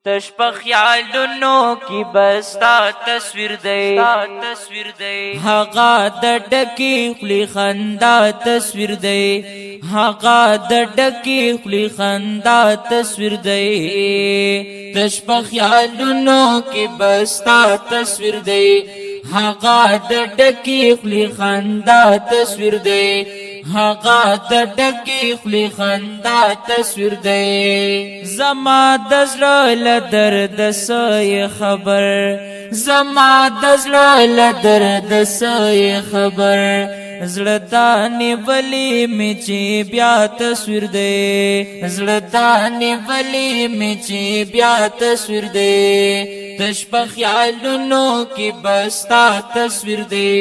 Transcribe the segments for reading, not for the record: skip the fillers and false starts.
تش په خیالونو کی بستا تصویر دی هغه د ډکی خلی خندا تصویر دی هغه د ډکی خلی خندا تصویر دی تش په خیالونو کی بستا تصویر دی هغه د ډکی خلی خندا تصویر دی هغه د ډکی خلی خندا تصویر دی زما د زړه له درد سه خبر زما د زړه له درد سه خبر زړه دانی ولی می چې بیا تصویر دی زړه دانی ولی می چې بیا تصویر دی تش په خیالونو کې بستا تصویر دی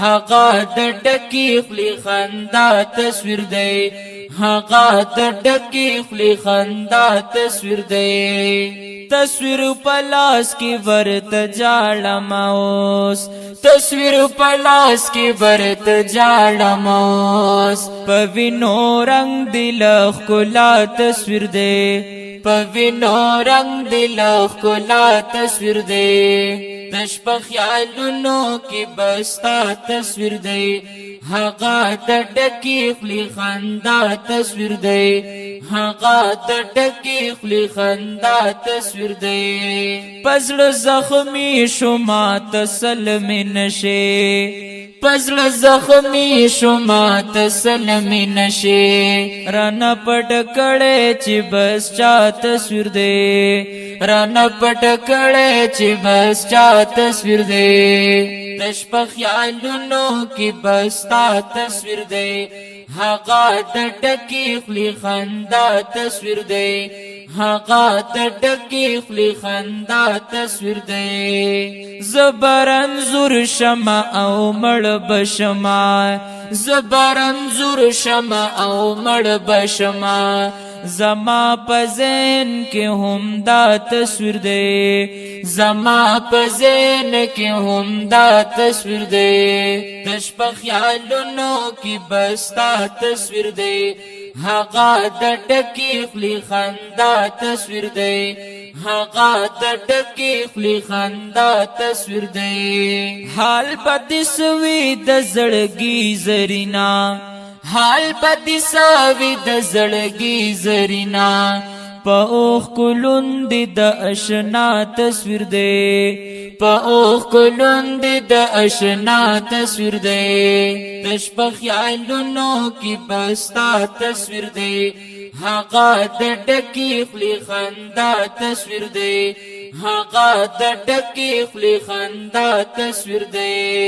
هغه د ډکی خلی خندا تصویر دی هغه د ډکی خلی خندا تصویر دی تصویر پلاس کی ورت جاړم اوس تصویر پلاس کی ورت جاړم اوس پوینو رنگ دل خلا تصویر دی پوینو رنگ دل خلا تصویر دی تش په خیالونو کې بستا تصویر دی هغه د ډکی خلی خندا تصویر دی هغه د ډکی خلی خندا تصویر دی پزړ زخمی شوما تسلم نشي پزړ زخمی شوما تسلم نشي رانه پټ کړه چې بس چا تصویر دی رانه پټ کړه چې بس چا تصویر دی تش په خیالونو کې بستا تصویر دی هغه د ډکی خلی خندا تصویر دی هغه د ډکی خلی خندا تصویر دی زبرن زور شمع او مړ بشما زبرن زور شمع او مړ بشما زما پزین کې هم دا تصویر دی زما پزین کې هم دا تصویر دی تش په خیالونو کې بستا تصویر دی هغه د ډکی خلی خندا تصویر دی هغه د ډکی خلی خندا تصویر دی حال پدې سوي د زړګي زرینا حال پدې سوي د زړګي زرینا په اوخ کلوند د اشنا تصویر دی په اوخ کلوند د اشنا تصویر دی تش په خیالونو کې بستا تصویر دی هغه د ډکی خلی خندا تصویر دی هغه د ډکی خلی خندا تصویر دی